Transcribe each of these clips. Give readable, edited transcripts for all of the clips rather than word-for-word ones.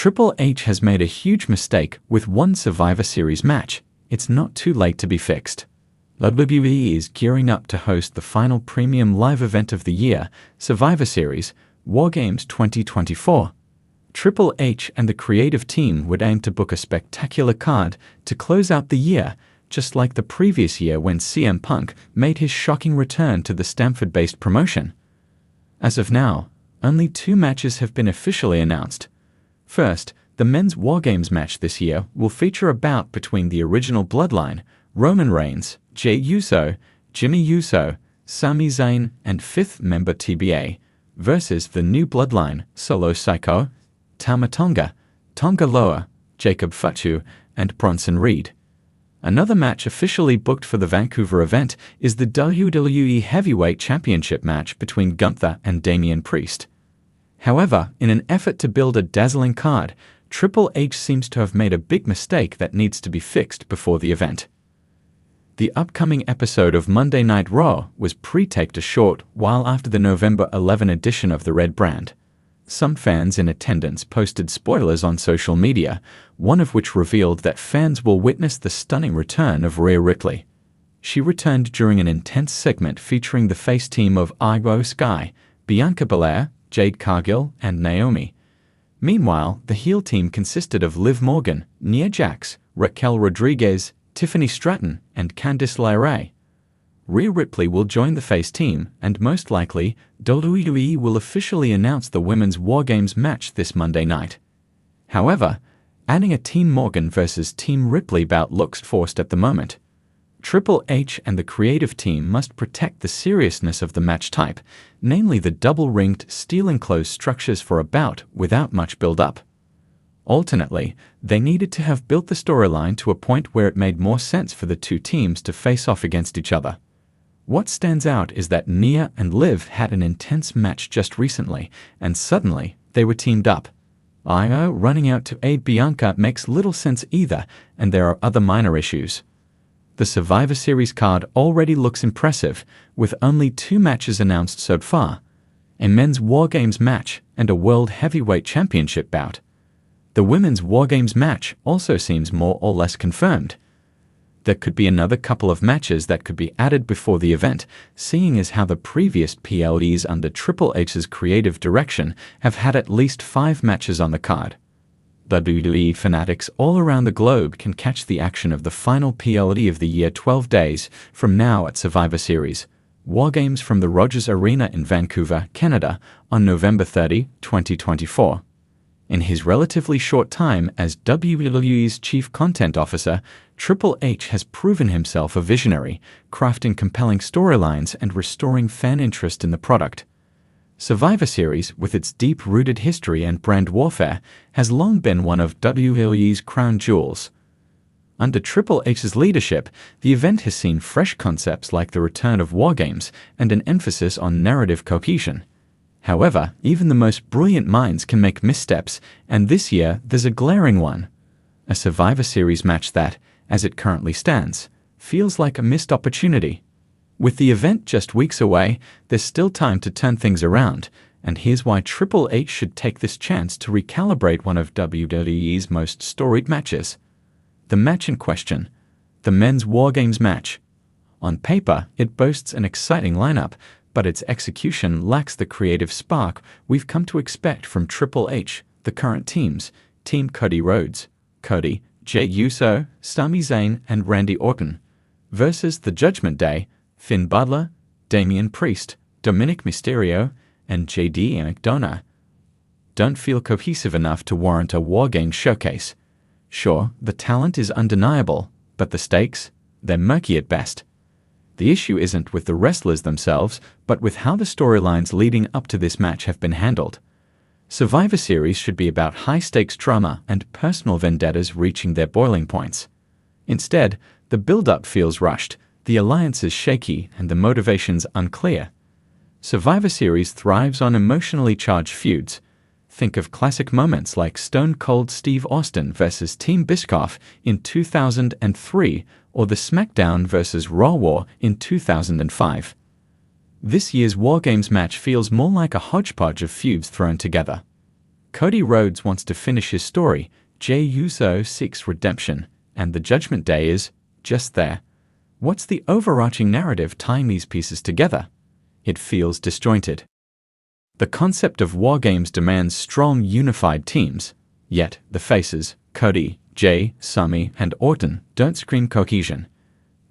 Triple H has made a huge mistake with one Survivor Series match. It's not too late to be fixed. WWE is gearing up to host the final premium live event of the year, Survivor Series, War Games 2024. Triple H and the creative team would aim to book a spectacular card to close out the year, just like the previous year when CM Punk made his shocking return to the Stamford-based promotion. As of now, only 2 matches have been officially announced. First, the men's War Games match this year will feature a bout between the original Bloodline, Roman Reigns, Jey Uso, Jimmy Uso, Sami Zayn, and 5th member TBA, versus the new Bloodline, Solo Sikoa, Tama Tonga, Tonga Loa, Jacob Fatu, and Bronson Reed. Another match officially booked for the Vancouver event is the WWE Heavyweight Championship match between Gunther and Damian Priest. However, in an effort to build a dazzling card, Triple H seems to have made a big mistake that needs to be fixed before the event. The upcoming episode of Monday Night Raw was pre-taped a short while after the November 11 edition of the Red Brand. Some fans in attendance posted spoilers on social media, one of which revealed that fans will witness the stunning return of Rhea Ripley. She returned during an intense segment featuring the face team of Io Sky, Bianca Belair, Jade Cargill, and Naomi. Meanwhile, the heel team consisted of Liv Morgan, Nia Jax, Raquel Rodriguez, Tiffany Stratton, and Candice LeRae. Rhea Ripley will join the face team, and most likely, WWE will officially announce the Women's War Games match this Monday night. However, adding a Team Morgan versus Team Ripley bout looks forced at the moment. Triple H and the creative team must protect the seriousness of the match type, namely the double-ringed steel-enclosed structures for a bout without much build-up. Alternately, they needed to have built the storyline to a point where it made more sense for the two teams to face off against each other. What stands out is that Nia and Liv had an intense match just recently, and suddenly they were teamed up. Io running out to aid Bianca makes little sense either, and there are other minor issues. The Survivor Series card already looks impressive, with only 2 matches announced so far: a men's War Games match and a World Heavyweight Championship bout. The women's War Games match also seems more or less confirmed. There could be another couple of matches that could be added before the event, seeing as how the previous PLEs under Triple H's creative direction have had at least 5 matches on the card. WWE fanatics all around the globe can catch the action of the final PLE of the year 12 days from now at Survivor Series, War Games from the Rogers Arena in Vancouver, Canada, on November 30, 2024. In his relatively short time as WWE's Chief Content Officer, Triple H has proven himself a visionary, crafting compelling storylines and restoring fan interest in the product. Survivor Series, with its deep-rooted history and brand warfare, has long been one of WWE's crown jewels. Under Triple H's leadership, the event has seen fresh concepts like the return of War Games and an emphasis on narrative cohesion. However, even the most brilliant minds can make missteps, and this year there's a glaring one. A Survivor Series match that, as it currently stands, feels like a missed opportunity. With the event just weeks away, there's still time to turn things around, and here's why Triple H should take this chance to recalibrate one of WWE's most storied matches. The match in question, the men's War Games match. On paper, it boasts an exciting lineup, but its execution lacks the creative spark we've come to expect from Triple H. The current teams, Team Cody Rhodes, Cody, Jey Uso, Sami Zayn, and Randy Orton, versus the Judgment Day, Finn Balor, Damian Priest, Dominic Mysterio, and JD McDonough, don't feel cohesive enough to warrant a War Games showcase. Sure, the talent is undeniable, but the stakes, they're murky at best. The issue isn't with the wrestlers themselves, but with how the storylines leading up to this match have been handled. Survivor Series should be about high-stakes drama and personal vendettas reaching their boiling points. Instead, the build-up feels rushed, the alliance is shaky, and the motivations unclear. Survivor Series thrives on emotionally charged feuds. Think of classic moments like Stone Cold Steve Austin versus Team Bischoff in 2003 or the SmackDown versus Raw War in 2005. This year's War Games match feels more like a hodgepodge of feuds thrown together. Cody Rhodes wants to finish his story, Jey Uso seeks redemption, and the Judgment Day is just there. What's the overarching narrative tying these pieces together? It feels disjointed. The concept of War Games demands strong, unified teams, yet the faces, Cody, Jey, Sami, and Orton, don't scream cohesion.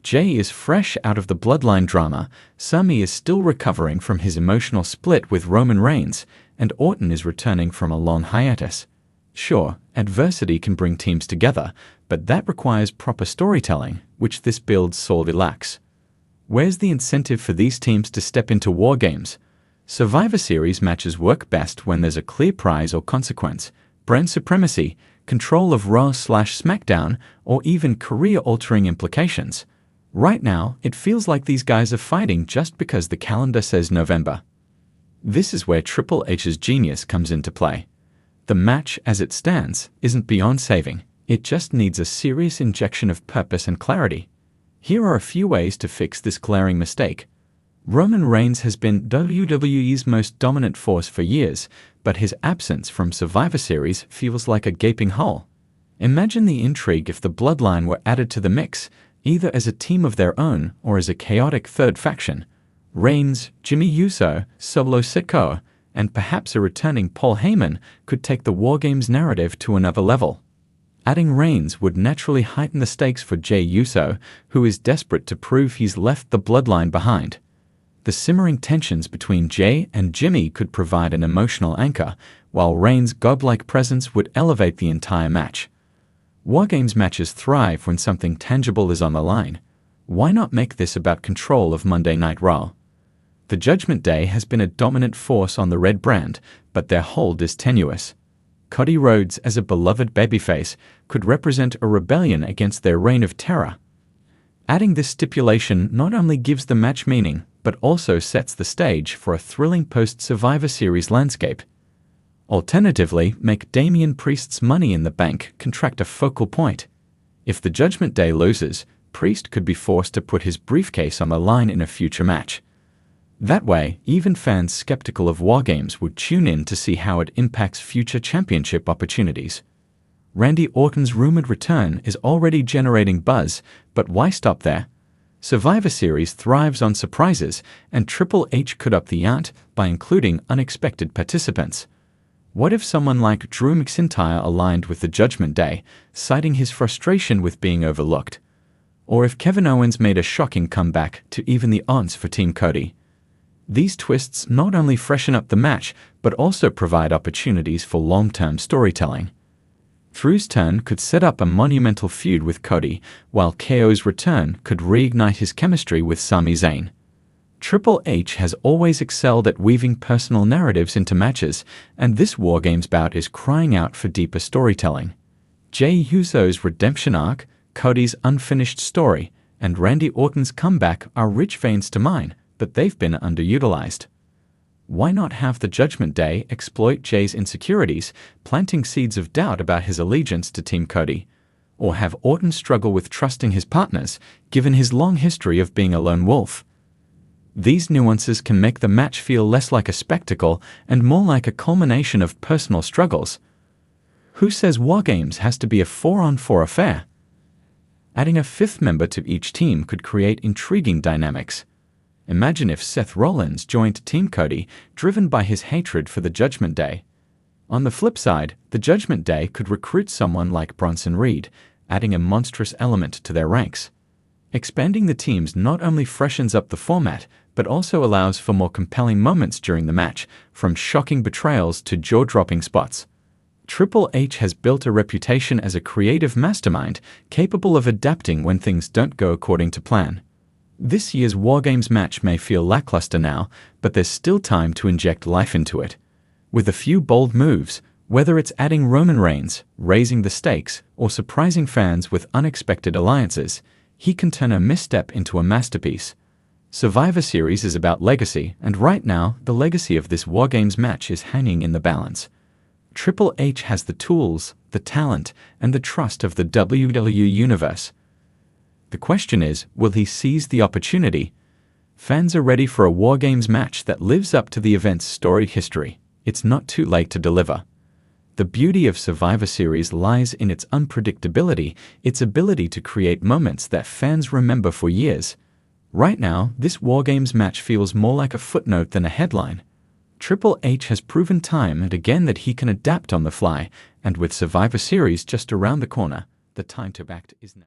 Jey is fresh out of the bloodline drama, Sami is still recovering from his emotional split with Roman Reigns, and Orton is returning from a long hiatus. Sure, adversity can bring teams together, but that requires proper storytelling, which this build sorely lacks. Where's the incentive for these teams to step into War Games? Survivor Series matches work best when there's a clear prize or consequence, brand supremacy, control of Raw/SmackDown, or even career-altering implications. Right now, it feels like these guys are fighting just because the calendar says November. This is where Triple H's genius comes into play. The match, as it stands, isn't beyond saving. It just needs a serious injection of purpose and clarity. Here are a few ways to fix this glaring mistake. Roman Reigns has been WWE's most dominant force for years, but his absence from Survivor Series feels like a gaping hole. Imagine the intrigue if the Bloodline were added to the mix, either as a team of their own or as a chaotic third faction. Reigns, Jimmy Uso, Solo Sikoa, and perhaps a returning Paul Heyman could take the War Games narrative to another level. Adding Reigns would naturally heighten the stakes for Jey Uso, who is desperate to prove he's left the Bloodline behind. The simmering tensions between Jey and Jimmy could provide an emotional anchor, while Reigns' godlike presence would elevate the entire match. War Games matches thrive when something tangible is on the line. Why not make this about control of Monday Night Raw? The Judgment Day has been a dominant force on the Red brand, but their hold is tenuous. Cody Rhodes, as a beloved babyface, could represent a rebellion against their reign of terror. Adding this stipulation not only gives the match meaning, but also sets the stage for a thrilling post-Survivor Series landscape. Alternatively, make Damian Priest's Money in the Bank contract a focal point. If the Judgment Day loses, Priest could be forced to put his briefcase on the line in a future match. That way, even fans skeptical of War Games would tune in to see how it impacts future championship opportunities. Randy Orton's rumored return is already generating buzz, but why stop there? Survivor Series thrives on surprises, and Triple H could up the ante by including unexpected participants. What if someone like Drew McIntyre aligned with the Judgment Day, citing his frustration with being overlooked? Or if Kevin Owens made a shocking comeback to even the odds for Team Cody? These twists not only freshen up the match, but also provide opportunities for long-term storytelling. Drew's turn could set up a monumental feud with Cody, while KO's return could reignite his chemistry with Sami Zayn. Triple H has always excelled at weaving personal narratives into matches, and this War Games bout is crying out for deeper storytelling. Jey Uso's redemption arc, Cody's unfinished story, and Randy Orton's comeback are rich veins to mine, but they've been underutilized. Why not have the Judgment Day exploit Jey's insecurities, planting seeds of doubt about his allegiance to Team Cody? Or have Orton struggle with trusting his partners, given his long history of being a lone wolf? These nuances can make the match feel less like a spectacle and more like a culmination of personal struggles. Who says War Games has to be a 4-on-4 affair? Adding a fifth member to each team could create intriguing dynamics. Imagine if Seth Rollins joined Team Cody, driven by his hatred for the Judgment Day. On the flip side, the Judgment Day could recruit someone like Bronson Reed, adding a monstrous element to their ranks. Expanding the teams not only freshens up the format, but also allows for more compelling moments during the match, from shocking betrayals to jaw-dropping spots. Triple H has built a reputation as a creative mastermind, capable of adapting when things don't go according to plan. This year's War Games match may feel lackluster now, but there's still time to inject life into it. With a few bold moves, whether it's adding Roman Reigns, raising the stakes, or surprising fans with unexpected alliances, he can turn a misstep into a masterpiece. Survivor Series is about legacy, and right now, the legacy of this War Games match is hanging in the balance. Triple H has the tools, the talent, and the trust of the WWE Universe. The question is, will he seize the opportunity? Fans are ready for a War Games match that lives up to the event's storied history. It's not too late to deliver. The beauty of Survivor Series lies in its unpredictability, its ability to create moments that fans remember for years. Right now, this War Games match feels more like a footnote than a headline. Triple H has proven time and again that he can adapt on the fly, and with Survivor Series just around the corner, the time to act is now.